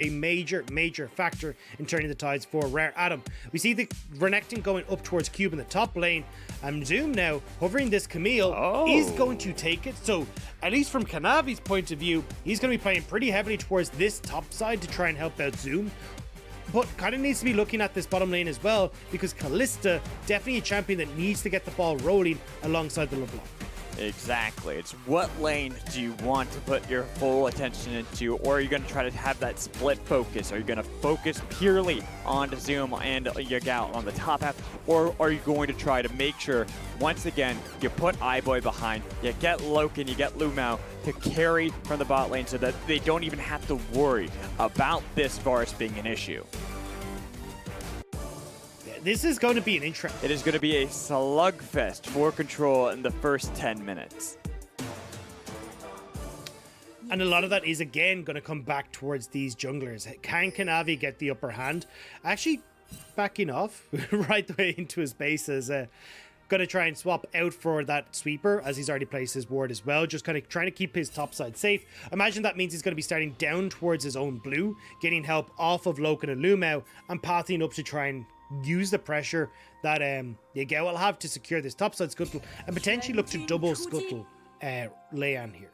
a major factor in turning the tides for Rare Adam. We see the Renekton going up towards Cube in the top lane, and Zoom now hovering this Camille is going to take it. So at least from Kanavi's point of view, he's going to be playing pretty heavily towards this top side to try and help out Zoom, but kind of needs to be looking at this bottom lane as well, because Kalista, definitely a champion that needs to get the ball rolling alongside the LeBlanc. Exactly. It's what lane do you want to put your full attention into, or are you going to try to have that split focus? Are you going to focus purely on Zoom and Yagao on the top half, or are you going to try to make sure, once again, you put iBoy behind, you get Loken, you get LvMao to carry from the bot lane so that they don't even have to worry about this Varus being an issue? This is going to be an interesting... It is going to be a slugfest for control in the first 10 minutes. And a lot of that is, again, going to come back towards these junglers. Can Kanavi get the upper hand? Actually, backing off right the way into his base is going to try and swap out for that sweeper, as he's already placed his ward as well. Just kind of trying to keep his top side safe. Imagine that means he's going to be starting down towards his own blue, getting help off of Loken and LvMao, and pathing up to try and use the pressure that Yagao will have to secure this topside scuttle and potentially look to double scuttle Leyan here.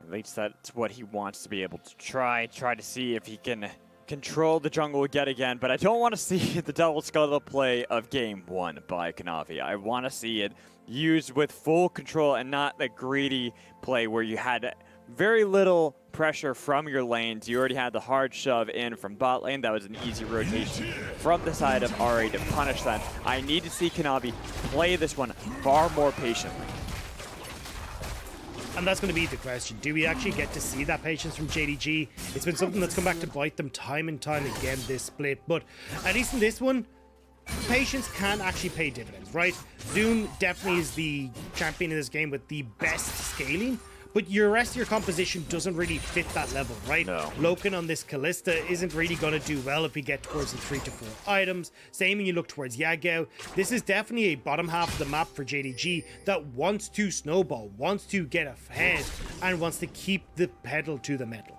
At least that's what he wants to be able to try to see if he can control the jungle yet again, but I don't want to see the double scuttle play of game one by Kanavi. I want to see it used with full control and not the greedy play where you had very little pressure from your lanes. You already had the hard shove in from bot lane. That was an easy rotation from the side of RA to punish that. I need to see Kanavi play this one far more patiently. And that's going to be the question. Do we actually get to see that patience from JDG? It's been something that's come back to bite them time and time again this split. But at least in this one, patience can actually pay dividends, right? Zoom definitely is the champion in this game with the best scaling, but your rest of your composition doesn't really fit that level, right? No. Loken on this Kalista isn't really going to do well if we get towards the 3 to 4 items. Same when you look towards Yagao. This is definitely a bottom half of the map for JDG that wants to snowball, wants to get ahead, and wants to keep the pedal to the metal.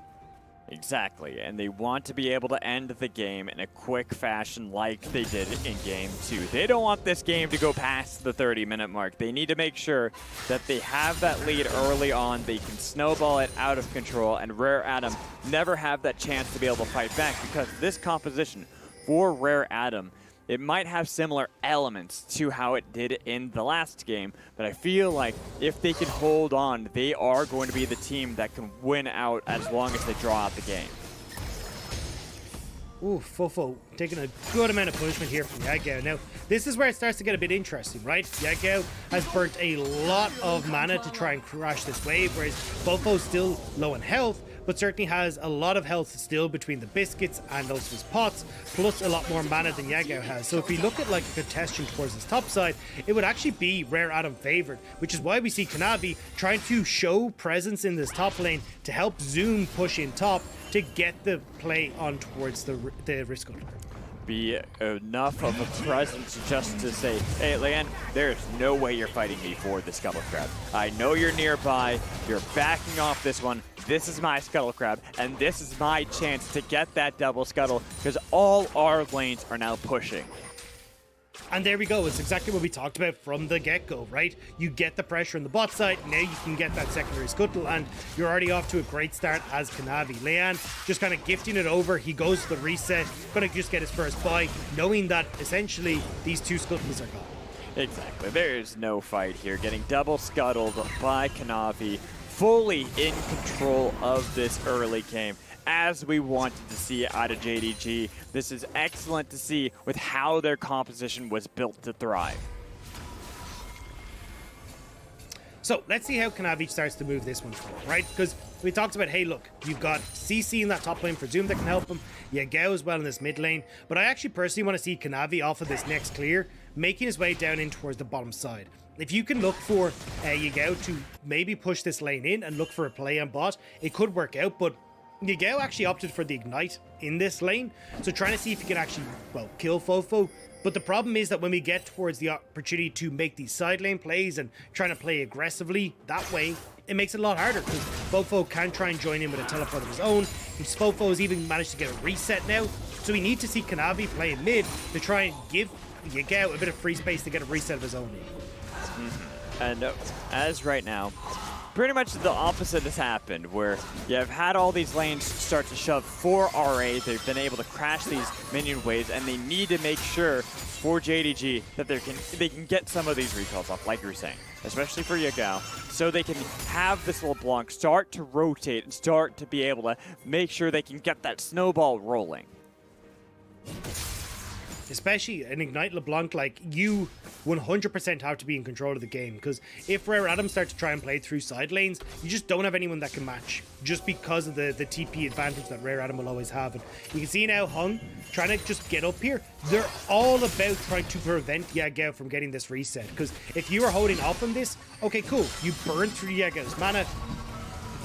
Exactly, and they want to be able to end the game in a quick fashion like they did in Game 2. They don't want this game to go past the 30-minute mark. They need to make sure that they have that lead early on, they can snowball it out of control, and Rare Adam never have that chance to be able to fight back, because this composition for Rare Adam, it might have similar elements to how it did in the last game, but I feel like if they can hold on, they are going to be the team that can win out as long as they draw out the game. Ooh, FoFo taking a good amount of punishment here from Yagao. Now, this is where it starts to get a bit interesting, right? Yagao has burnt a lot of mana to try and crash this wave, whereas FoFo's still low in health, but certainly has a lot of health still between the biscuits and also his pots, plus a lot more mana than Yagao has. So if we look at like a contestant towards this top side, it would actually be Rare Adam favored, which is why we see Kanavi trying to show presence in this top lane to help Zoom push in top to get the play on towards the risk hunter. Be enough of a presence just to say, hey, Leyan, there's no way you're fighting me for the Scuttle Crab. I know you're nearby, you're backing off this one. This is my Scuttle Crab, and this is my chance to get that double scuttle, because all our lanes are now pushing. And there we go. It's exactly what we talked about from the get-go, right? You get the pressure on the bot side, now you can get that secondary scuttle, and you're already off to a great start as Kanavi. Leyan just kind of gifting it over. He goes to the reset, gonna just get his first buy, knowing that essentially these two scuttles are gone. Exactly. There's no fight here. Getting double scuttled by Kanavi, fully in control of this early game, as we wanted to see out of JDG. This is excellent to see with how their composition was built to thrive. So let's see how Kanavi starts to move this one forward, right? Because we talked about, hey, look, you've got CC in that top lane for Zoom that can help him. Yagao as well in this mid lane. But I actually personally want to see Kanavi off of this next clear, making his way down in towards the bottom side. If you can look for Yagao to maybe push this lane in and look for a play on bot, it could work out, but Yagao actually opted for the ignite in this lane, so trying to see if he can actually, well, kill FoFo. But the problem is that when we get towards the opportunity to make these side lane plays and trying to play aggressively that way, it makes it a lot harder, because FoFo can try and join in with a teleport of his own. FoFo has even managed to get a reset now. So we need to see Kanavi playing mid to try and give Yagao a bit of free space to get a reset of his own. And as right now, pretty much the opposite has happened, where you have had all these lanes start to shove for RA. They've been able to crash these minion waves, and they need to make sure for JDG that they can get some of these recalls off, like you were saying, especially for Yagao, so they can have this LeBlanc start to rotate and start to be able to make sure they can get that snowball rolling. Especially an Ignite LeBlanc, like, you 100% have to be in control of the game, because if Rare Adam start to try and play through side lanes, you just don't have anyone that can match, just because of the TP advantage that Rare Adam will always have. And you can see now Hung trying to just get up here. They're all about trying to prevent Yagao from getting this reset, because if you are holding off on this, okay, cool, you burn through Yagao's mana.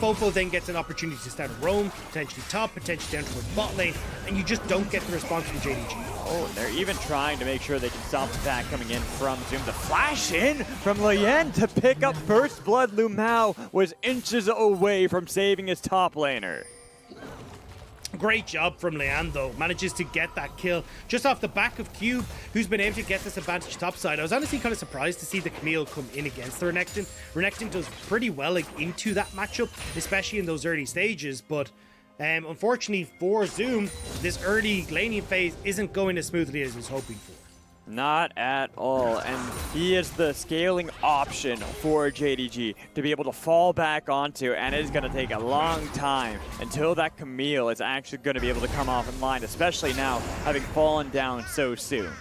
FoFo then gets an opportunity to start a roam, potentially top, potentially down towards bot lane, and you just don't get the response from JDG. Oh, and they're even trying to make sure they can stop the attack coming in from Zoom. The flash in from Leyan to pick up first blood. LvMao was inches away from saving his top laner. Great job from Leyan, though. Manages to get that kill just off the back of Cube, who's been able to get this advantage topside. I was honestly kind of surprised to see the Camille come in against the Renekton. Renekton does pretty well into that matchup, especially in those early stages, but unfortunately for Zoom, this early laning phase isn't going as smoothly as he was hoping for. Not at all, and he is the scaling option for JDG to be able to fall back onto, and it is going to take a long time until that Camille is actually going to be able to come off in line, especially now having fallen down so soon.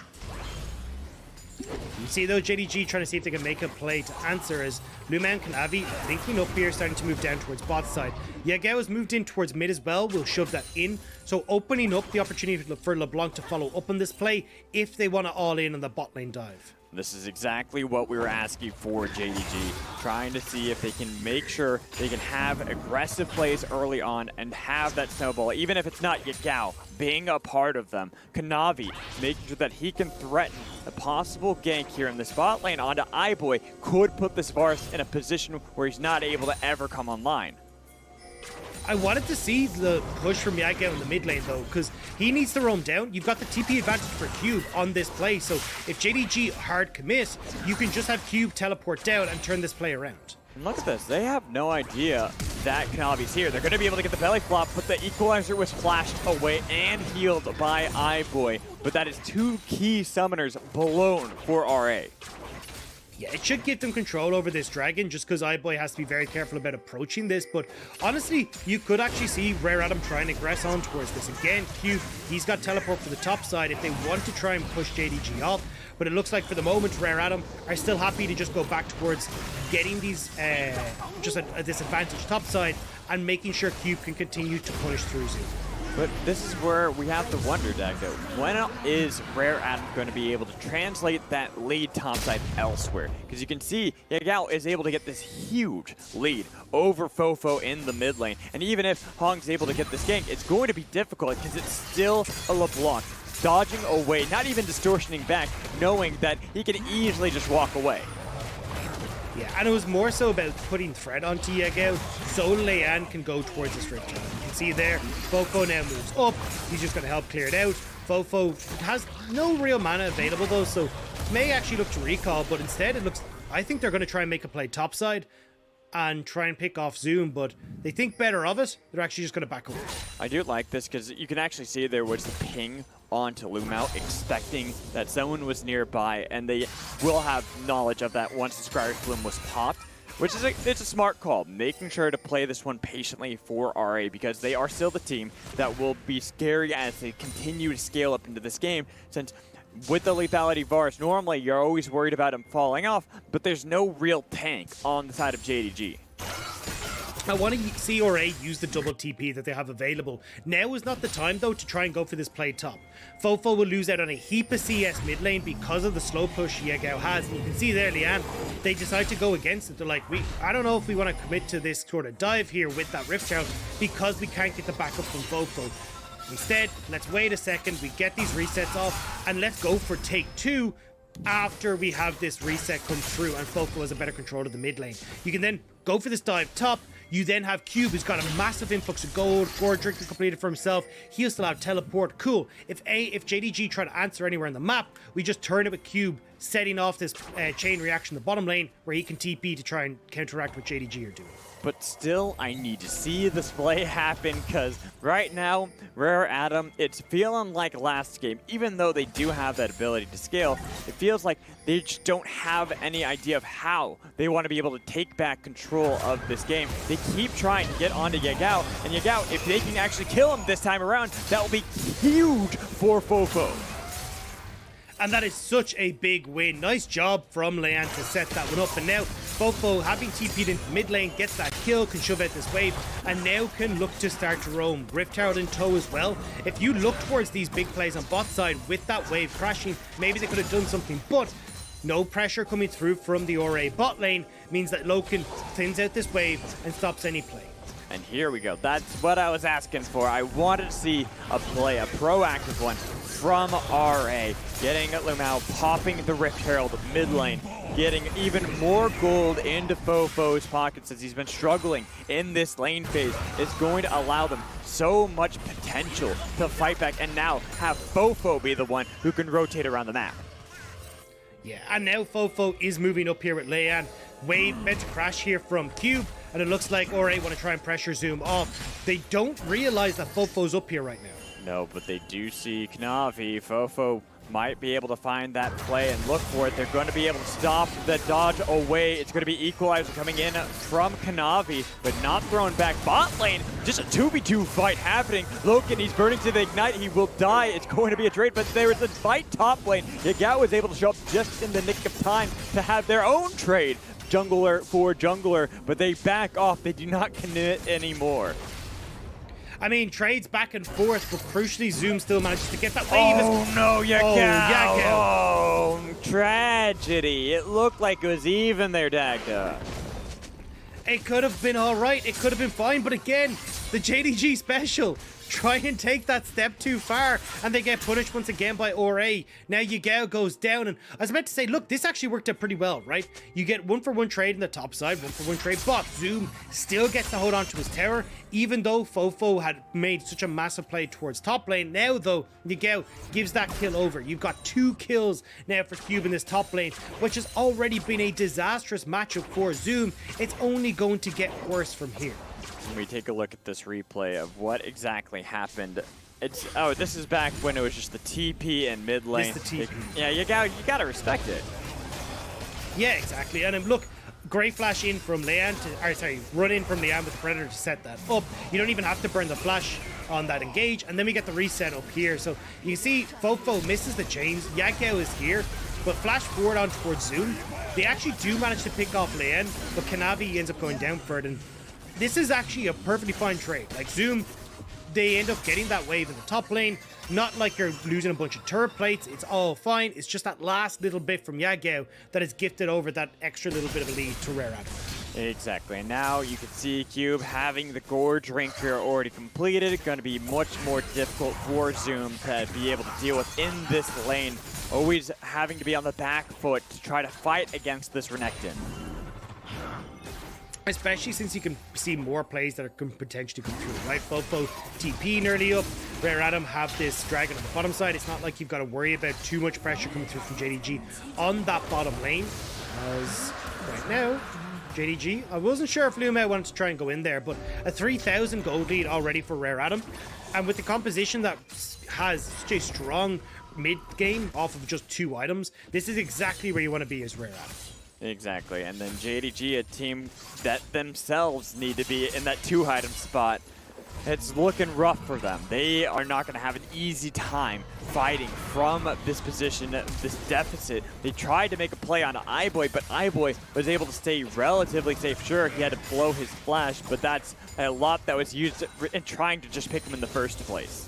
You see though, JDG trying to see if they can make a play to answer as LvMao and Kanavi linking up here, starting to move down towards bot side. Yagao has moved in towards mid as well, we'll shove that in. So opening up the opportunity for LeBlanc to follow up on this play if they want to all in on the bot lane dive. This is exactly what we were asking for JDG, trying to see if they can make sure they can have aggressive plays early on and have that snowball, even if it's not Yagao being a part of them. Kanavi making sure that he can threaten a possible gank here in the spot lane onto iBoy could put this Varus in a position where he's not able to ever come online. I wanted to see the push from Yagao in the mid lane though, because he needs to roam down. You've got the TP advantage for Cube on this play, so if JDG hard commit, you can just have Cube teleport down and turn this play around. And look at this, they have no idea that Kanavi's here. They're going to be able to get the belly flop, but the equalizer was flashed away and healed by iBoy. But that is two key summoners blown for RA. Yeah, it should give them control over this dragon, just because iBoy has to be very careful about approaching this. But honestly, you could actually see Rare Adam trying to aggress on towards this. Again, Cube, he's got teleport for the top side if they want to try and push JDG off. But it looks like for the moment, Rare Adam are still happy to just go back towards getting these this advantage top side and making sure Cube can continue to push through Zoom. But this is where we have to wonder, Dagda, when is Rare Adam going to be able to translate that lead topside elsewhere? Because you can see Yagao is able to get this huge lead over FoFo in the mid lane. And even if Hong's able to get this gank, it's going to be difficult because it's still a LeBlanc dodging away, not even distortioning back, knowing that he can easily just walk away. Yeah, and it was more so about putting threat onto Yagao so Leyan can go towards this Rift Tower. You can see there, FoFo now moves up. He's just going to help clear it out. FoFo has no real mana available though, so may actually look to recall, but instead it looks, I think they're going to try and make a play topside and try and pick off Zoom, but they think better of it. They're actually just going to back away. I do like this because you can actually see there was the ping onto LvMao, expecting that someone was nearby, and they will have knowledge of that once the Scryer's Bloom was popped, which is it's a smart call, making sure to play this one patiently for RA because they are still the team that will be scary as they continue to scale up into this game, since with the lethality Varus, normally you're always worried about him falling off, but there's no real tank on the side of JDG. I want to see RA use the double TP that they have available. Now is not the time though to try and go for this play top. FoFo will lose out on a heap of CS mid lane because of the slow push Yagao has. And you can see there, Leyan, they decide to go against it. They're like, I don't know if we want to commit to this sort of dive here with that Rift Tower because we can't get the backup from FoFo. Instead, let's wait a second, we get these resets off, and let's go for take two after we have this reset come through and FoFo has a better control of the mid lane. You can then go for this dive top, You then have Cube, who's got a massive influx of gold. Gore Drinker completed for himself. He'll still have teleport. Cool. If JDG try to answer anywhere in the map, we just turn it with Cube, setting off this chain reaction in the bottom lane, where he can TP to try and counteract what JDG are doing. But still, I need to see this play happen, because right now, Rare Adam, it's feeling like last game. Even though they do have that ability to scale, it feels like they just don't have any idea of how they want to be able to take back control of this game. They keep trying to get onto Yagao, and Yagao, if they can actually kill him this time around, that will be huge for FoFo. And that is such a big win. Nice job from Leyan to set that one up. And now FoFo, having TP'd into mid lane, gets that kill, can shove out this wave, and now can look to start to roam. Rift Herald in tow as well. If you look towards these big plays on bot side with that wave crashing, maybe they could have done something, but no pressure coming through from the RA bot lane means that Loken thins out this wave and stops any play. And here we go. That's what I was asking for. I wanted to see a play, a proactive one from RA. Getting LvMao, popping the Rift Herald mid lane, getting even more gold into FoFo's pockets as he's been struggling in this lane phase. Is going to allow them so much potential to fight back and now have FoFo be the one who can rotate around the map. Yeah, and now FoFo is moving up here with Leyan. Wave meant to crash here from Cube, and it looks like RA want to try and pressure Zoom off. They don't realize that FoFo's up here right now. No, but they do see Kanavi. FoFo might be able to find that play and look for it. They're going to be able to stop the dodge away. It's going to be Equalizer coming in from Kanavi, but not thrown back. Bot lane, just a 2v2 fight happening. Loken, he's burning to the Ignite. He will die. It's going to be a trade, but there is a fight top lane. Yagao was able to show up just in the nick of time to have their own trade. Jungler for jungler, but they back off. They do not commit anymore. I mean, trades back and forth, but crucially, Zoom still manages to get that wave. Oh no, Yagao! Oh, Oh, tragedy. It looked like it was even there, Dagda. It could have been all right. It could have been fine, but again, the JDG special. Try and take that step too far, and they get punished once again by RA. Now Yagao goes down, and I was meant to say, look, this actually worked out pretty well, right? You get 1-for-1 trade in the top side, 1-for-1 trade bot. Zoom still gets to hold on to his tower, even though FoFo had made such a massive play towards top lane. Now, though, Yagao gives that kill over. You've got 2 kills now for Cube in this top lane, which has already been a disastrous matchup for Zoom. It's only going to get worse from here. When we take a look at this replay of what exactly happened, this is back when it was just the TP and mid lane. It's the TP. Yeah, you gotta respect it. Yeah, exactly. And look, great flash in from Leyan run in from Leyan with the Predator to set that up. You don't even have to burn the flash on that engage, and then we get the reset up here. So you can see FoFo misses the chains. Yagao is here, but flash forward on towards Zoom. They actually do manage to pick off Leyan, but Kanavi ends up going down for it. And this is actually a perfectly fine trade. Like Zoom, they end up getting that wave in the top lane. Not like you're losing a bunch of turret plates. It's all fine. It's just that last little bit from Yagao that has gifted over that extra little bit of a lead to Rare Adam. Exactly, and now you can see Cube having the Gore Drinker already completed. It's going to be much more difficult for Zoom to be able to deal with in this lane. Always having to be on the back foot to try to fight against this Renekton. Especially since you can see more plays that can potentially come through, right? FoFo TP nearly up. Rare Adam have this dragon on the bottom side. It's not like you've got to worry about too much pressure coming through from JDG on that bottom lane. As right now, JDG, I wasn't sure if LvMao wanted to try and go in there, but a 3,000 gold lead already for Rare Adam. And with the composition that has such a strong mid game off of just 2 items, this is exactly where you want to be as Rare Adam. Exactly, and then JDG, a team that themselves need to be in that 2-item spot. It's looking rough for them. They are not going to have an easy time fighting from this position, this deficit. They tried to make a play on iBoy, but iBoy was able to stay relatively safe. Sure, he had to blow his flash, but that's a lot that was used in trying to just pick him in the first place.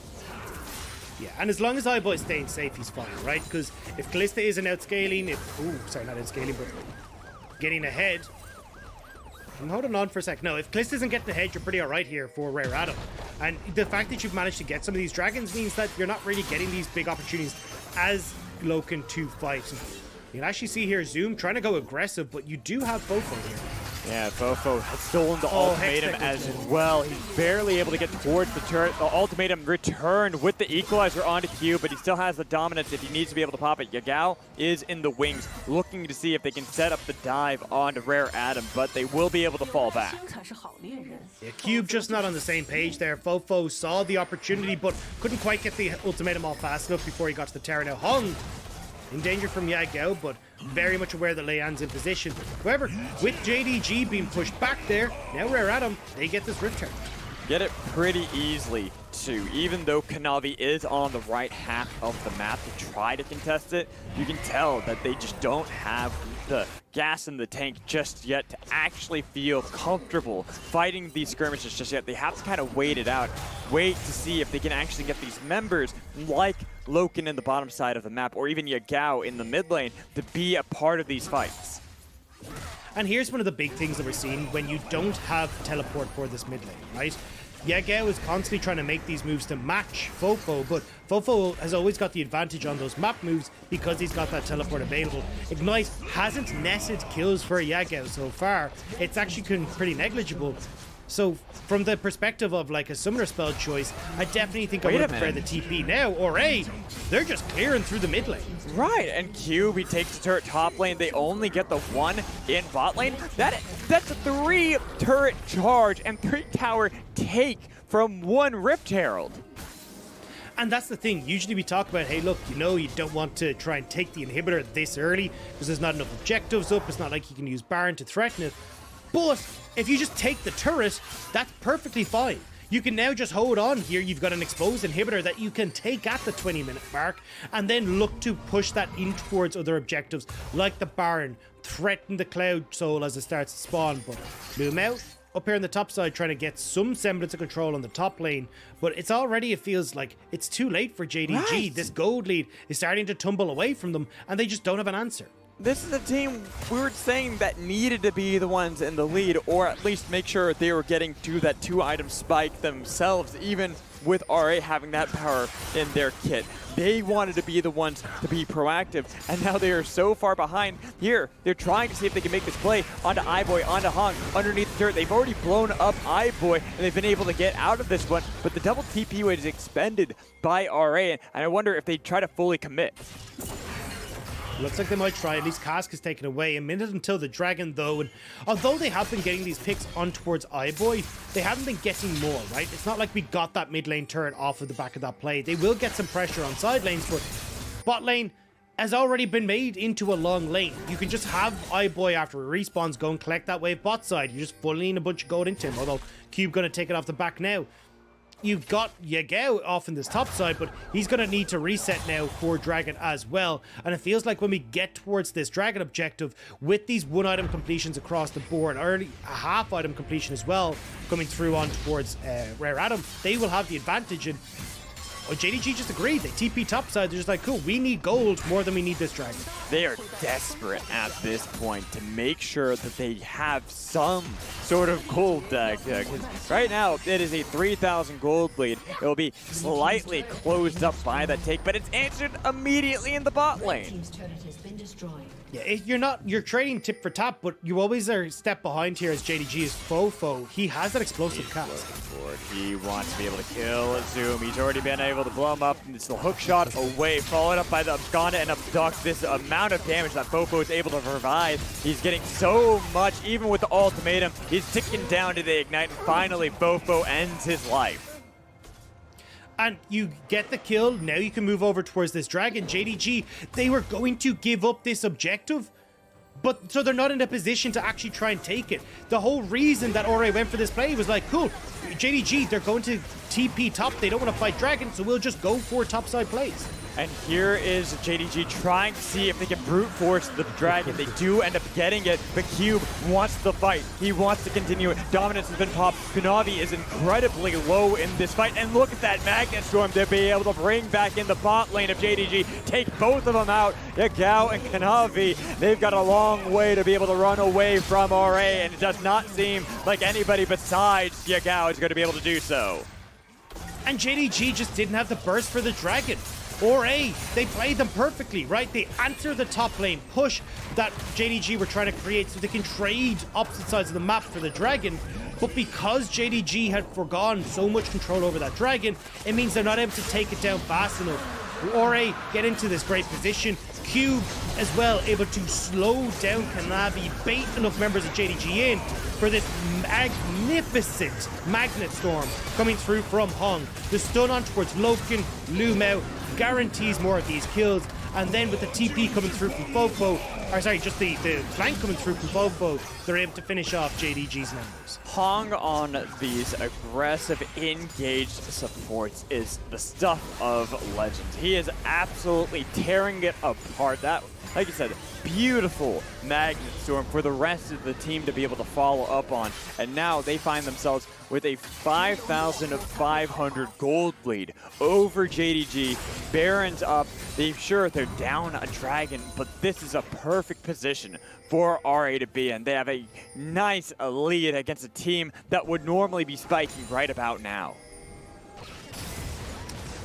Yeah, and as long as iBoy is staying safe, he's fine, right? Because if Kalista isn't outscaling, not outscaling, but getting ahead. I'm holding on for a sec. No, if Kalista isn't getting ahead, you're pretty alright here for Rare Adam. And the fact that you've managed to get some of these dragons means that you're not really getting these big opportunities as Loken to fight. You can actually see here Zoom trying to go aggressive, but you do have FoFo here. Yeah, FoFo has stolen the ultimatum as well. He's barely able to get towards the turret. The ultimatum returned with the equalizer onto Q, but he still has the dominance if he needs to be able to pop it. Yagao is in the wings, looking to see if they can set up the dive onto Rare Adam, but they will be able to fall back. Yeah, Cube just not on the same page there. FoFo saw the opportunity, but couldn't quite get the ultimatum off fast enough before he got to the tower. Now Hung in danger from Yagao, but very much aware that Leyan's in position. However, with JDG being pushed back there, now Rare Adam, they get this Rift turn. Get it pretty easily, too. Even though Kanavi is on the right half of the map to try to contest it, you can tell that they just don't have the gas in the tank just yet to actually feel comfortable fighting these skirmishes just yet. They have to kind of wait it out, wait to see if they can actually get these members like Loken in the bottom side of the map or even Yagao in the mid lane to be a part of these fights. And here's one of the big things that we're seeing when you don't have teleport for this mid lane, right? Yagao is constantly trying to make these moves to match FoFo, but FoFo has always got the advantage on those map moves because he's got that teleport available. Ignite hasn't netted kills for Yagao so far. It's actually been pretty negligible. So from the perspective of like a summoner spell choice, I definitely think I would prefer the TP now. Or A, they're just clearing through the mid lane. Right, and Cube, he takes the turret top lane. They only get the one in bot lane. That's a 3 turret charge and 3 tower take from one Rift Herald. And that's the thing. Usually we talk about, hey, look, you know, you don't want to try and take the inhibitor this early because there's not enough objectives up. It's not like you can use Baron to threaten it. But if you just take the turret, that's perfectly fine. You can now just hold on here. You've got an exposed inhibitor that you can take at the 20-minute mark and then look to push that in towards other objectives like the Baron, threaten the Cloud Soul as it starts to spawn. But LvMao up here on the top side trying to get some semblance of control on the top lane, but it's already, it feels like it's too late for JDG. Right. This gold lead is starting to tumble away from them and they just don't have an answer. This is a team we were saying that needed to be the ones in the lead, or at least make sure they were getting to that 2-item spike themselves, even with RA having that power in their kit. They wanted to be the ones to be proactive, and now they are so far behind. Here, they're trying to see if they can make this play onto iBoy, onto Hung, underneath the turret. They've already blown up iBoy, and they've been able to get out of this one, but the double TP weight is expended by RA, and I wonder if they try to fully commit. Looks like they might try. At least Cask is taken away. A minute until the Dragon, though. And although they have been getting these picks on towards iBoy, they haven't been getting more, right? It's not like we got that mid lane turret off of the back of that play. They will get some pressure on side lanes, but bot lane has already been made into a long lane. You can just have iBoy after it respawns go and collect that wave bot side. You're just funneling a bunch of gold into him. Although Cube going to take it off the back now. You've got Yagao off in this top side, but he's going to need to reset now for Dragon as well. And it feels like when we get towards this Dragon objective, with these 1-item completions across the board, early a half-item completion as well, coming through on towards Rare Adam, they will have the advantage. And JDG just agreed. They TP top side. They're just like, cool, we need gold more than we need this Dragon. They are desperate at this point to make sure that they have some sort of gold deck. Right now, it is a 3,000 gold lead. It will be slightly closed up by that take, but it's answered immediately in the bot lane. Yeah, you're trading tip for top, but you always are a step behind here as JDG is FoFo. He has that explosive cast. He wants to be able to kill Zoom. He's already been able to blow him up. It's the hook shot away, followed up by the Absconda and Abduct. This amount of damage that FoFo is able to provide. He's getting so much, even with the ultimatum. He's ticking down to the Ignite, and finally FoFo ends his life. And you get the kill. Now you can move over towards this Dragon. JDG, they were going to give up this objective, but so they're not in a position to actually try and take it. The whole reason that RA went for this play was like, cool, JDG, they're going to TP top. They don't want to fight Dragon, so we'll just go for topside plays. And here is JDG trying to see if they can brute force the Dragon. They do end up getting it, but Cube wants the fight. He wants to continue it. Dominance has been popped. Kanavi is incredibly low in this fight. And look at that Magnet Storm to be able to bring back in the bot lane of JDG. Take both of them out. Yagao and Kanavi, they've got a long way to be able to run away from RA, and it does not seem like anybody besides Yagao is going to be able to do so. And JDG just didn't have the burst for the Dragon. Or they played them perfectly, right? They answer the top lane push that JDG were trying to create so they can trade opposite sides of the map for the Dragon. But because JDG had forgone so much control over that Dragon, it means they're not able to take it down fast enough. Ore get into this great position. Cube as well, able to slow down Kanavi, bait enough members of JDG in for this magnificent Magnet Storm coming through from Hong. The stun on towards Loken, LvMao guarantees more of these kills, and then with the TP coming through from FoFo, or sorry, just the flank coming through from FoFo, they're able to finish off JDG's members. Hong on these aggressive, engaged supports is the stuff of legends. He is absolutely tearing it apart. That, like you said, beautiful Magnet Storm for the rest of the team to be able to follow up on. And now they find themselves with a 5,500 gold lead over JDG. Baron's up. They're down a Dragon, but this is a perfect position for RA to be in. They have a nice lead against a team that would normally be spiking right about now.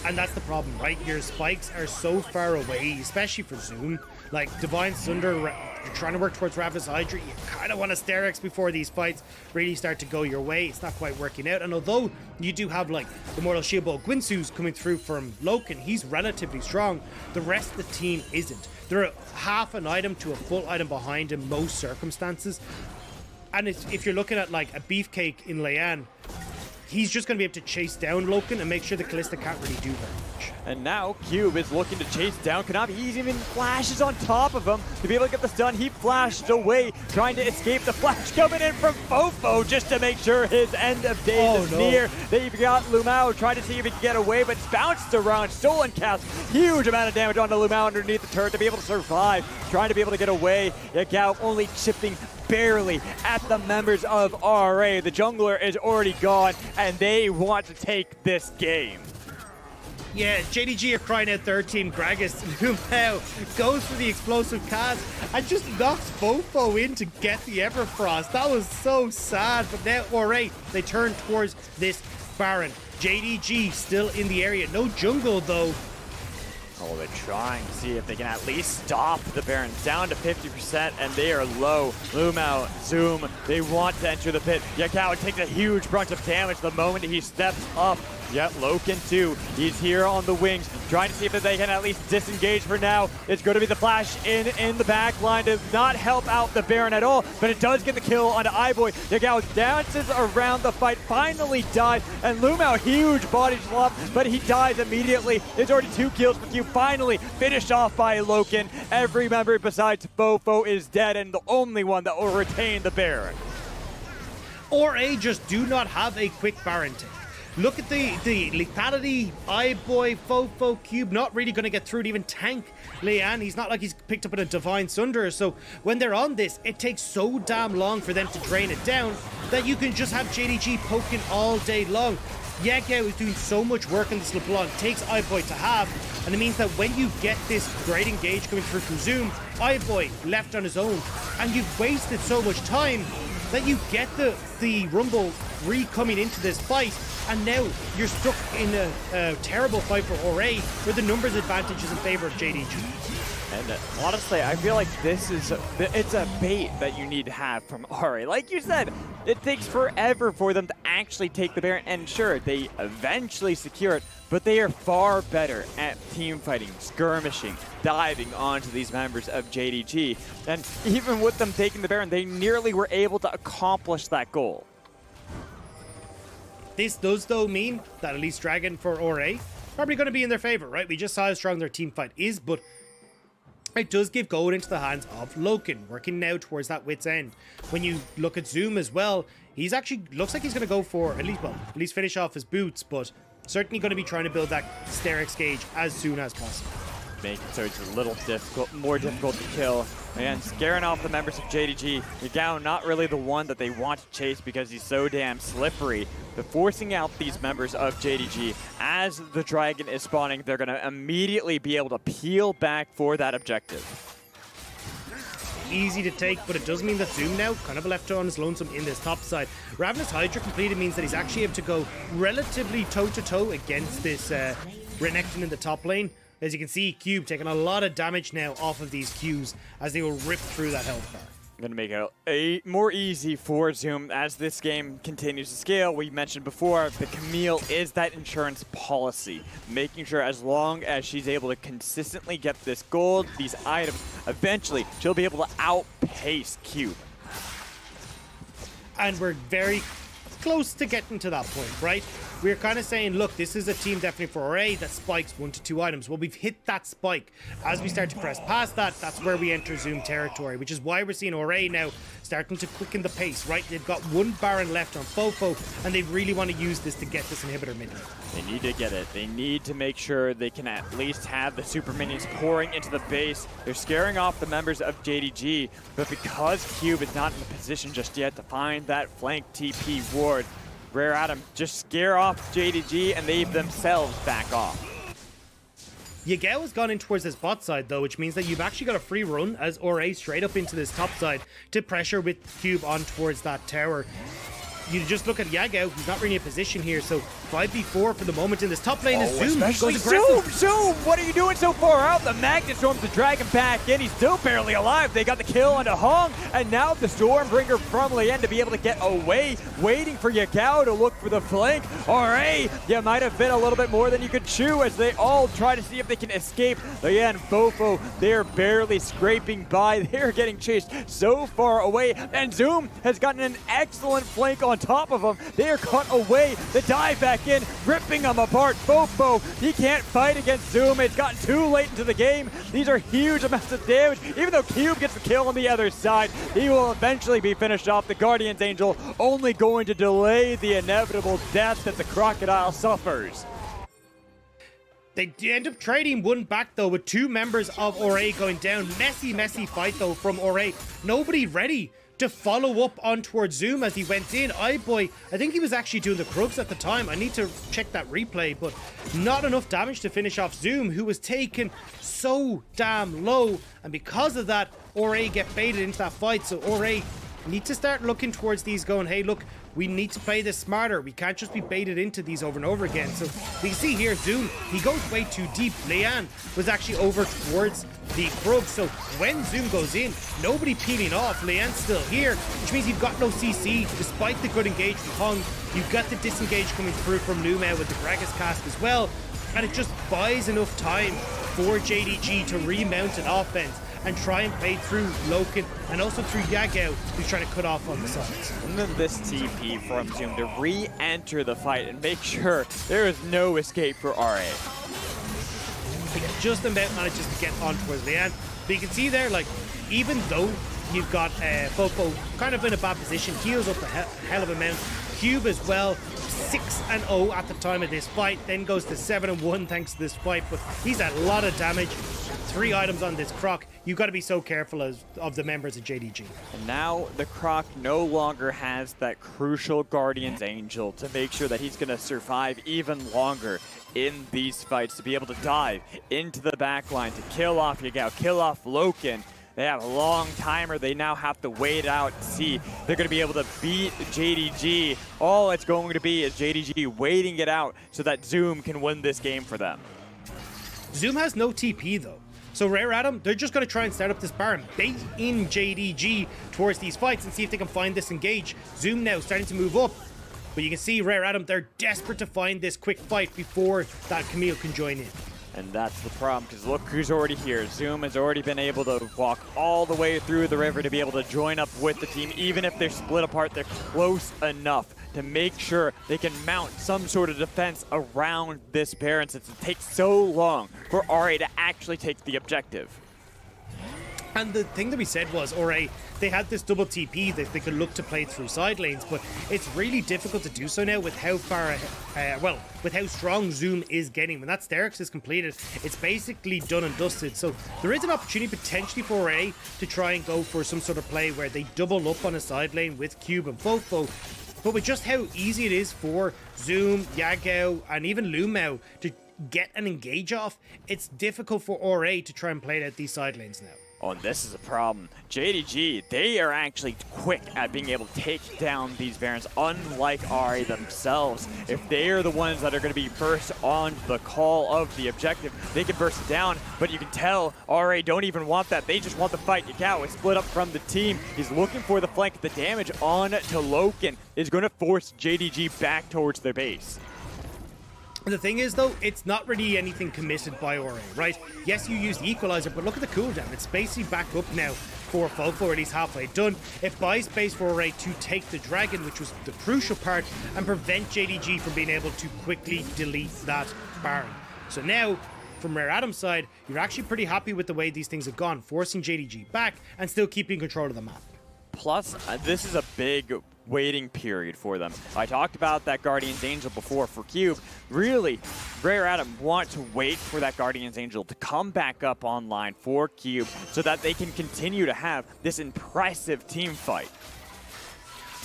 And that's the problem, right? Your spikes are so far away, especially for Zoom. Like, Divine Sunder, you're trying to work towards Ravis Hydra. You kind of want to Sterex before these fights really start to go your way. It's not quite working out. And although you do have, like, the Mortal Shield Ball Gwinsu's coming through from Loken, he's relatively strong. The rest of the team isn't. They're half an item to a full item behind in most circumstances. And if you're looking at, like, a beefcake in Leyan, he's just going to be able to chase down Loken and make sure the Kalista can't really do very much. And now Cube is looking to chase down Kanavi. He even flashes on top of him to be able to get the stun. He flashed away, trying to escape the flash coming in from FoFo just to make sure his end of days is near. They've got LvMao trying to see if he can get away, but it's bounced around. Stolen cast. Huge amount of damage onto LvMao underneath the turret to be able to survive. Trying to be able to get away. Yagao only chipping barely at the members of RA. The jungler is already gone, and they want to take this game. Yeah, JDG are crying out third team. Gragas, LvMao goes for the explosive cast and just knocks FoFo in to get the Everfrost. That was so sad, but now RA, they turn towards this Baron. JDG still in the area. No jungle though. Oh, they're trying to see if they can at least stop the Baron. Down to 50%, and they are low. LvMao, Zoom, they want to enter the pit. Yagao takes a huge bunch of damage the moment he steps up. Yet Loken too, he's here on the wings, trying to see if they can at least disengage for now. It's going to be the flash in the back line to not help out the Baron at all, but it does get the kill onto iBoy. Yagao dances around the fight, finally dies, and LvMao, huge body swap, but he dies immediately. There's already 2 kills for Q, finally finished off by Loken. Every member besides FoFo is dead, and the only one that will retain the Baron. RA just do not have a quick Baron take. Look at the lethality, iBoy, FoFo, Cube, not really going to get through to even tank Leyan. He's not like he's picked up in a Divine Sunder. So when they're on this, it takes so damn long for them to drain it down that you can just have JDG poking all day long. Yagao is doing so much work on this LeBlanc, takes iBoy to half, and it means that when you get this great engage coming through from Zoom, iBoy left on his own, and you've wasted so much time that you get the Rumble coming into this fight, and now you're stuck in a terrible fight for RA where the numbers advantage is in favor of JDG. And honestly, I feel like it's a bait that you need to have from RA. Like you said, it takes forever for them to actually take the Baron, and sure, they eventually secure it, but they are far better at team fighting, skirmishing, diving onto these members of JDG. And even with them taking the Baron, they nearly were able to accomplish that goal. This does, though, mean that at least Dragon for RA probably going to be in their favor, right? We just saw how strong their team fight is, but it does give gold into the hands of Loken, working now towards that wit's end. When you look at Zoom as well, he's actually looks like he's going to go for at least finish off his boots, but certainly going to be trying to build that Sterex gauge as soon as possible. Make it so it's a little more difficult to kill. And scaring off the members of JDG. Yagao not really the one that they want to chase because he's so damn slippery. But forcing out these members of JDG as the Dragon is spawning, they're going to immediately be able to peel back for that objective. easy to take, but it does mean that Zoom now kind of left on his lonesome in this top side. Ravenous Hydra completed means that he's actually able to go relatively toe-to-toe against this Renekton in the top lane. As you can see, Cube taking a lot of damage now off of these Qs as they will rip through that health bar. Going to make it more easy for Zoom as this game continues to scale. We mentioned before, the Camille is that insurance policy, making sure as long as she's able to consistently get this gold, these items, eventually she'll be able to outpace Cube. And we're very close to getting to that point, right? We're kind of saying, look, this is a team definitely for RA that spikes 1 to 2 items. Well, we've hit that spike. As we start to press past that, that's where we enter Zoom territory, which is why we're seeing RA now starting to quicken the pace, right? They've got 1 Baron left on FoFo, and they really want to use this to get this inhibitor mid. They need to get it. They need to make sure they can at least have the super minions pouring into the base. They're scaring off the members of JDG, but because Cube is not in the position just yet to find that flank TP ward, Rare Adam just scare off JDG and they themselves back off. Yagao has gone in towards this bot side though, which means that you've actually got a free run as RA straight up into this top side to pressure with Cube on towards that tower. You just look at Yagao, he's not really in a position here, so 5v4 for the moment in this top lane is Zoom. Especially Zoom! What are you doing so far out? The Magnet Storm's to drag him back in. He's still barely alive. They got the kill onto Hong, and now the Stormbringer from Leyan to be able to get away, waiting for Yagao to look for the flank. RA, you might have been a little bit more than you could chew as they all try to see if they can escape. Leyan, FoFo, they're barely scraping by. They're getting chased so far away, and Zoom has gotten an excellent flank on top of them. They are caught away. The dive back in, ripping them apart. FoFo, he can't fight against Zoom. It's gotten too late into the game. These are huge amounts of damage. Even though Cube gets the kill on the other side, he will eventually be finished off. The Guardian's Angel only going to delay the inevitable death that the Crocodile suffers. They end up trading 1 back though with 2 members of RA going down. Messy fight though from RA. Nobody ready to follow up on towards Zoom as he went in. iBoy, I think he was actually doing the Krugs at the time. I need to check that replay, but not enough damage to finish off Zoom, who was taken so damn low. And because of that, RA get baited into that fight. So RA need to start looking towards these going, hey, look, we need to play this smarter. We can't just be baited into these over and over again. So we can see here, Zoom, he goes way too deep. Leyan was actually over towards the Krug. So when Zoom goes in, nobody peeling off. Leyan's still here, which means you've got no CC. Despite the good engage from Hung, you've got the disengage coming through from LvMao with the Gragas cast as well. And it just buys enough time for JDG to remount an offense and try and play through Loken and also through Yagao, who's trying to cut off on the sides. And then this TP from Zoom to re-enter the fight and make sure there is no escape for RA. Just about manages to get on towards Leyan. But you can see there, like, even though you've got FoFo kind of in a bad position, heals up a hell of a amount. Cube as well, 6-0 at the time of this fight, then goes to 7-1 thanks to this fight, but he's had a lot of damage. 3 items on this Croc. You've got to be so careful of the members of JDG. And now the Croc no longer has that crucial Guardian's Angel to make sure that he's going to survive even longer in these fights, to be able to dive into the backline, to kill off Yagao, kill off Loken. They have a long timer. They now have to wait out to see if they're going to be able to beat JDG. All it's going to be is JDG waiting it out so that Zoom can win this game for them. Zoom has no TP though. So Rare Adam, they're just going to try and start up this bar and bait in JDG towards these fights and see if they can find this engage. Zoom now starting to move up. But you can see Rare Adam, they're desperate to find this quick fight before that Camille can join in. And that's the problem, because look who's already here. Zoom has already been able to walk all the way through the river to be able to join up with the team. Even if they're split apart, they're close enough to make sure they can mount some sort of defense around this Baron, since it takes so long for RA to actually take the objective. And the thing that we said was, RA, they had this double TP that they could look to play through side lanes, but it's really difficult to do so now with how far, with how strong Zoom is getting. When that Sterix is completed, it's basically done and dusted. So there is an opportunity potentially for RA to try and go for some sort of play where they double up on a side lane with Cube and FoFo. But with just how easy it is for Zoom, Yagao, and even LvMao to get an engage off, it's difficult for RA to try and play out these side lanes now. Oh, and this is a problem. JDG, they are actually quick at being able to take down these Barons, unlike RA themselves. If they are the ones that are going to be first on the call of the objective, they can burst it down, but you can tell RA don't even want that. They just want the fight. Yagao is split up from the team. He's looking for the flank. The damage on to Loken is going to force JDG back towards their base. The thing is, though, it's not really anything committed by RA, right? Yes, you used the equalizer, but look at the cooldown. It's basically back up now for FoFo, at least halfway done. It buys space for RA to take the dragon, which was the crucial part, and prevent JDG from being able to quickly delete that Baron. So now, from Rare Adam's side, you're actually pretty happy with the way these things have gone, forcing JDG back and still keeping control of the map. Plus, this is a big waiting period for them. I talked about that Guardian's Angel before for Cube. Really, Rare Adam want to wait for that Guardian's Angel to come back up online for Cube so that they can continue to have this impressive team fight.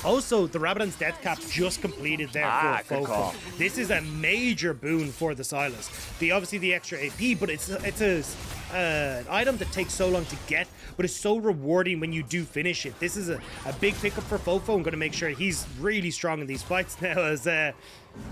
Also, the Rabadon's death cap just completed there for FoFo. This is a major boon for the Sylas. Obviously the extra AP, but it's an item that takes so long to get, but it's so rewarding when you do finish it. This is a big pickup for FoFo. I'm going to make sure he's really strong in these fights now, as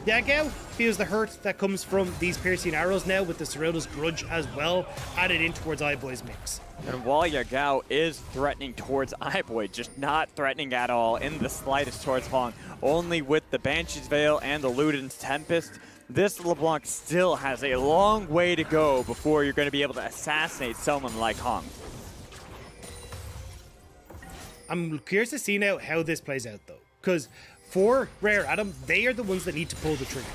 Yagao feels the hurt that comes from these piercing arrows now, with the Cyrilda's grudge as well added in towards iBoy's mix. And while Yagao is threatening towards iBoy, just not threatening at all in the slightest towards Hong, only with the Banshee's Veil and the Luden's Tempest, this LeBlanc still has a long way to go before you're going to be able to assassinate someone like Hong. I'm curious to see now how this plays out, though, because for Rare Adam, they are the ones that need to pull the trigger.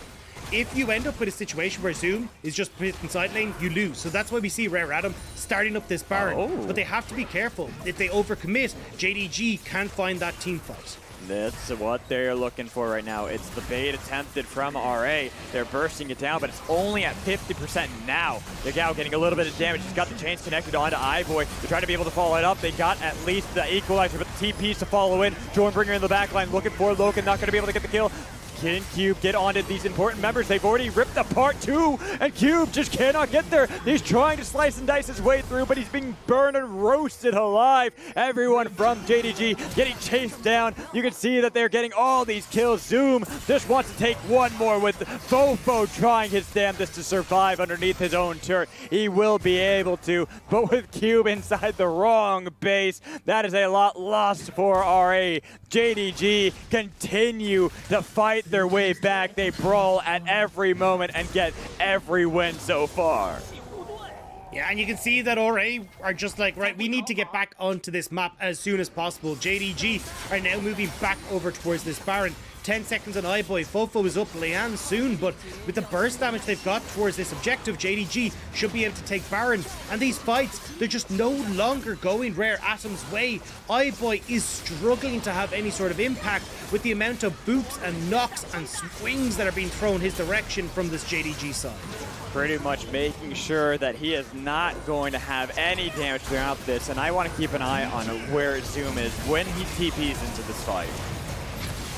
If you end up with a situation where Zoom is just put in side lane, you lose. So that's why we see Rare Adam starting up this Baron. But they have to be careful. If they overcommit, JDG can't find that team fight. That's what they're looking for right now. It's the bait attempted from RA. They're bursting it down, but it's only at 50% now. Yagao getting a little bit of damage. He's got the chains connected onto iBoy. They're trying to be able to follow it up. They got at least the equalizer, but the TPs to follow in. Stormbringer in the backline looking for Loken. Not going to be able to get the kill. Can Cube get onto these important members? They've already ripped apart two, and Cube just cannot get there. He's trying to slice and dice his way through, but he's being burned and roasted alive. Everyone from JDG getting chased down. You can see that they're getting all these kills. Zoom just wants to take one more, with FoFo trying his damnedest to survive underneath his own turret. He will be able to, but with Cube inside the wrong base, that is a lot lost for RA. JDG continue to fight their way back. They brawl at every moment and get every win so far. Yeah, and you can see that RA are just like, right, we need to get back onto this map as soon as possible. JDG are now moving back over towards this Baron. 10 seconds on iBoy. FoFo is up Leyan soon, but with the burst damage they've got towards this objective, JDG should be able to take Baron. And these fights, they're just no longer going Rare Atom's way. iBoy is struggling to have any sort of impact with the amount of boops and knocks and swings that are being thrown his direction from this JDG side. Pretty much making sure that he is not going to have any damage throughout this, and I want to keep an eye on where Zoom is when he TPs into this fight.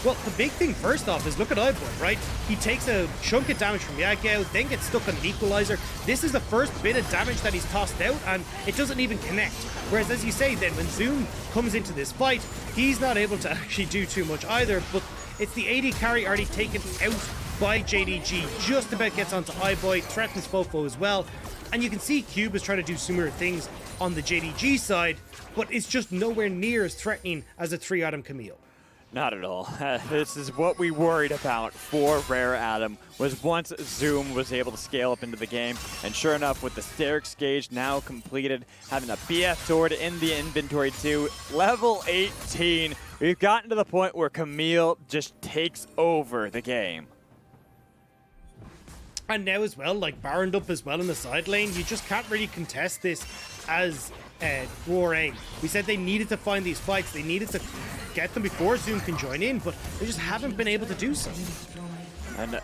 Well, the big thing first off is look at iBoy, right? He takes a chunk of damage from Yagao, then gets stuck on an equalizer. This is the first bit of damage that he's tossed out, and it doesn't even connect. Whereas, as you say, then when Zoom comes into this fight, he's not able to actually do too much either, but it's the AD carry already taken out by JDG. Just about gets onto iBoy, threatens FoFo as well. And you can see Cube is trying to do similar things on the JDG side, but it's just nowhere near as threatening as a 3-item Camille. Not at all. This is what we worried about for Rare Adam, was once Zoom was able to scale up into the game. And sure enough, with the Sterix gauge now completed, having a BF sword in the inventory too, level 18, we've gotten to the point where Camille just takes over the game. And now as well, like Baroned up as well in the side lane, you just can't really contest this as 4A. We said they needed to find these fights, they needed to get them before Zoom can join in, but they just haven't been able to do so. And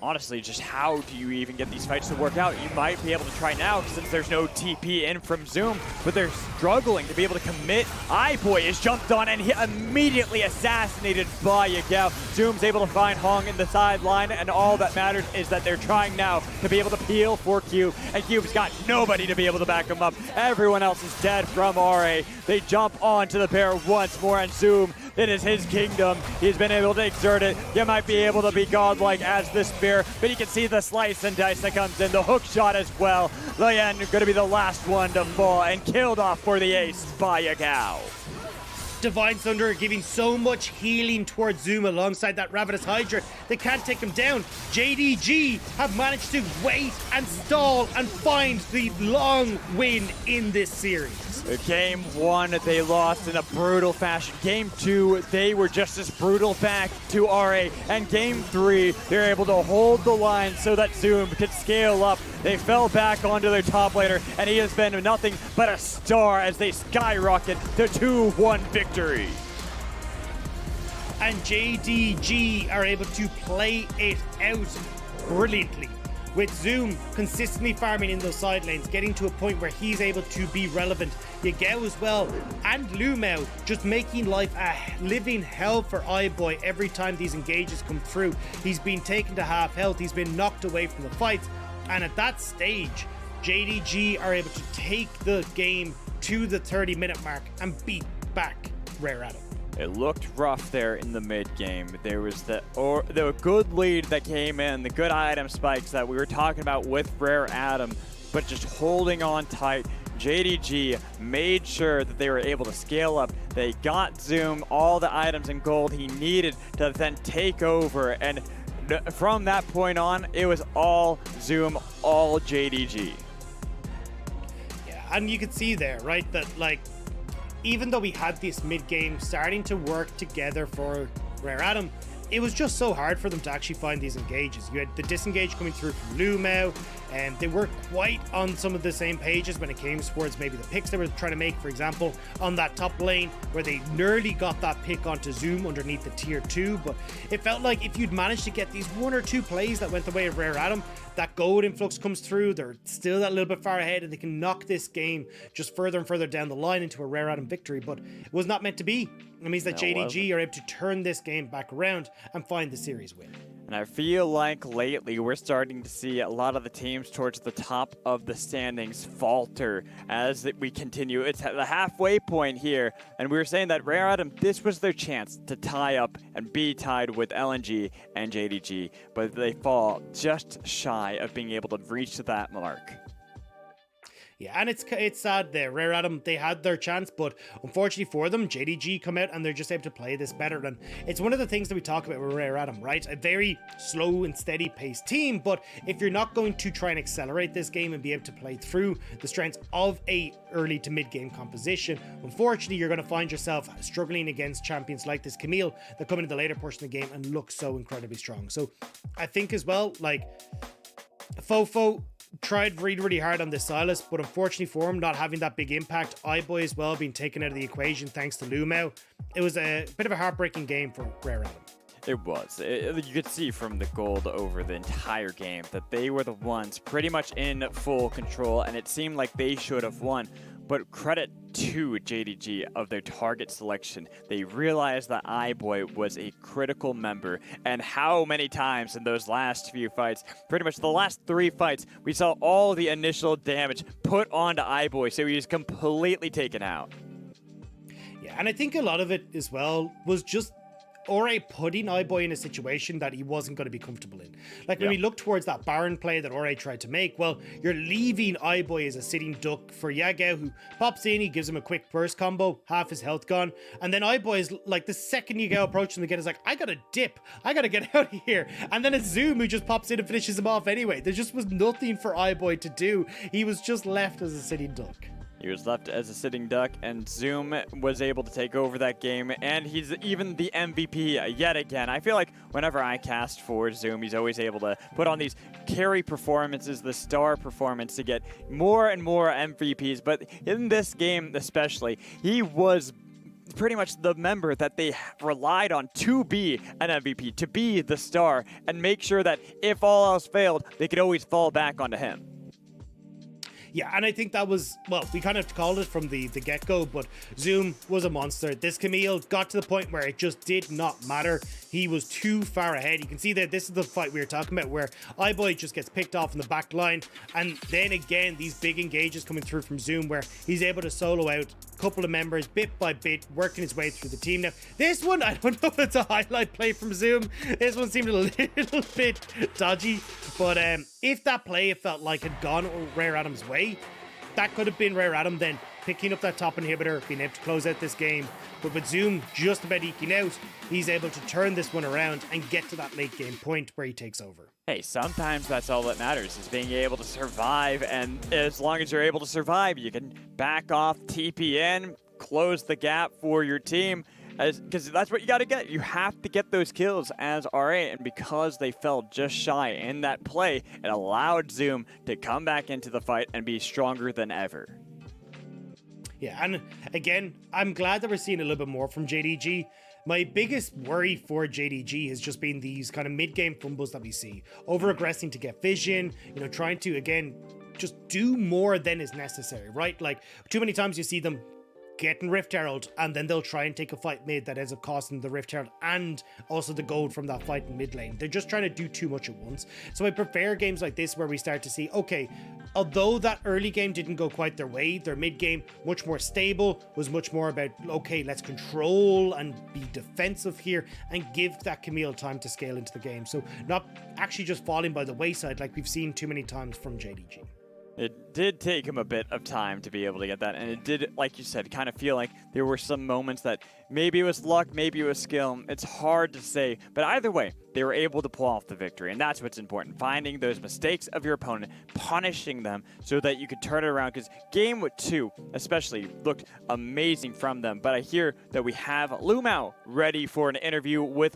honestly, just how do you even get these fights to work out? You might be able to try now since there's no TP in from Zoom, but they're struggling to be able to commit. iBoy is jumped on and immediately assassinated by Yagao. Zoom's able to find Hong in the sideline, and all that matters is that they're trying now to be able to peel for Cube, and Cube's got nobody to be able to back him up. Everyone else is dead from RA. They jump onto the pair once more, and Zoom, it is his kingdom. He's been able to exert it. You might be able to be godlike as the spear, but you can see the slice and dice that comes in, the hook shot as well. Leyan going to be the last one to fall and killed off for the ace by Yagao. Divine Thunder giving so much healing towards Zoom alongside that Ravenous Hydra. They can't take him down. JDG have managed to wait and stall and find the long win in this series. Game 1, they lost in a brutal fashion. Game 2, they were just as brutal back to RA. And Game 3, they're able to hold the line so that Zoom could scale up. They fell back onto their top laner, and he has been nothing but a star as they skyrocket to 2-1 victory. And JDG are able to play it out brilliantly, with Zoom consistently farming in those side lanes, getting to a point where he's able to be relevant. Yagao as well, and LvMao just making life a living hell for iBoy every time these engages come through. He's been taken to half health, he's been knocked away from the fights, and at that stage, JDG are able to take the game to the 30-minute mark and beat back Rare Adam. It looked rough there in the mid game. There was the good lead that came in, the good item spikes that we were talking about with Rare Adam, but just holding on tight. JDG made sure that they were able to scale up. They got Zoom all the items and gold he needed to then take over, and from that point on, it was all Zoom, all JDG. Yeah, and you could see there, right, that like, even though we had this mid-game starting to work together for Rare Adam, it was just so hard for them to actually find these engages. You had the disengage coming through from LvMao, and they weren't quite on some of the same pages when it came towards maybe the picks they were trying to make, for example, on that top lane, where they nearly got that pick onto Zoom underneath the tier 2, but it felt like if you'd managed to get these 1 or 2 plays that went the way of Rare Adam, that gold influx comes through, they're still that little bit far ahead, and they can knock this game just further and further down the line into a Rare Adam victory, but it was not meant to be. It means that JDG are able to turn this game back around and find the series win. And I feel like lately we're starting to see a lot of the teams towards the top of the standings falter as we continue. It's at the halfway point here, and we were saying that Rare Adam, this was their chance to tie up and be tied with LNG and JDG, but they fall just shy of being able to reach that mark. Yeah, and it's sad there. Rare Adam, they had their chance, but unfortunately for them, JDG come out and they're just able to play this better. And it's one of the things that we talk about with Rare Adam, right? A very slow and steady paced team, but if you're not going to try and accelerate this game and be able to play through the strengths of a early to mid game composition, unfortunately you're going to find yourself struggling against champions like this Camille that come into the later portion of the game and look so incredibly strong. So I think as well, like, FoFo tried really, really hard on this Sylas, but unfortunately for him, not having that big impact. iBoy as well being taken out of the equation thanks to LvMao. It was a bit of a heartbreaking game for Rare Adam. It was. You could see from the gold over the entire game that they were the ones pretty much in full control, and it seemed like they should have won. But credit to JDG of their target selection. They realized that iBoy was a critical member, and how many times in those last few fights, pretty much the last 3 fights, we saw all the initial damage put onto iBoy, so he was completely taken out. Yeah, and I think a lot of it as well was just Ore putting iBoy in a situation that he wasn't going to be comfortable in. Like when we look towards that Baron play that Ore tried to make, well, you're leaving iBoy as a sitting duck for Yagao, who pops in, he gives him a quick burst combo, half his health gone, and then iBoy is like, the second Yagao approaches him again, is like, I gotta dip, I gotta get out of here, and then it's Zoom who just pops in and finishes him off anyway. There just was nothing for iBoy to do. He was just left as a sitting duck. He was left as a sitting duck, and Zoom was able to take over that game, and he's even the MVP yet again. I feel like whenever I cast for Zoom, he's always able to put on these carry performances, the star performance to get more and more MVPs, but in this game especially, he was pretty much the member that they relied on to be an MVP, to be the star, and make sure that if all else failed, they could always fall back onto him. Yeah, and I think that was, well, we kind of called it from the get-go, but Zoom was a monster. This Camille got to the point where it just did not matter. He was too far ahead. You can see that this is the fight we were talking about where iBoy just gets picked off in the back line, and then again, these big engages coming through from Zoom where he's able to solo out a couple of members bit by bit, working his way through the team. Now, this one, I don't know if it's a highlight play from Zoom. This one seemed a little bit dodgy, but if that play, it felt like had gone Rare Adam's way, that could have been Rare Adam then picking up that top inhibitor, being able to close out this game. But with Zoom just about eking out, he's able to turn this one around and get to that late game point where he takes over. Hey, sometimes that's all that matters, is being able to survive, and as long as you're able to survive, you can back off, TP in, close the gap for your team, because that's what you got to get. You have to get those kills as RA, and because they fell just shy in that play, it allowed Zoom to come back into the fight and be stronger than ever. Yeah, and again, I'm glad that we're seeing a little bit more from JDG. My biggest worry for JDG has just been these kind of mid-game fumbles that we see. Over-aggressing to get vision, you know, trying to, again, just do more than is necessary, right? Like, too many times you see them getting Rift Herald, and then they'll try and take a fight mid that ends up costing the Rift Herald and also the gold from that fight in mid lane. They're just trying to do too much at once. So I prefer games like this where we start to see, okay, although that early game didn't go quite their way, their mid game, much more stable, was much more about, okay, let's control and be defensive here and give that Camille time to scale into the game. So not actually just falling by the wayside like we've seen too many times from JDG. It did take him a bit of time to be able to get that, and it did, like you said, kind of feel like there were some moments that maybe it was luck, maybe it was skill. It's hard to say, but either way, they were able to pull off the victory, and that's what's important. Finding those mistakes of your opponent, punishing them so that you could turn it around, because game 2 especially looked amazing from them. But I hear that we have LvMao ready for an interview with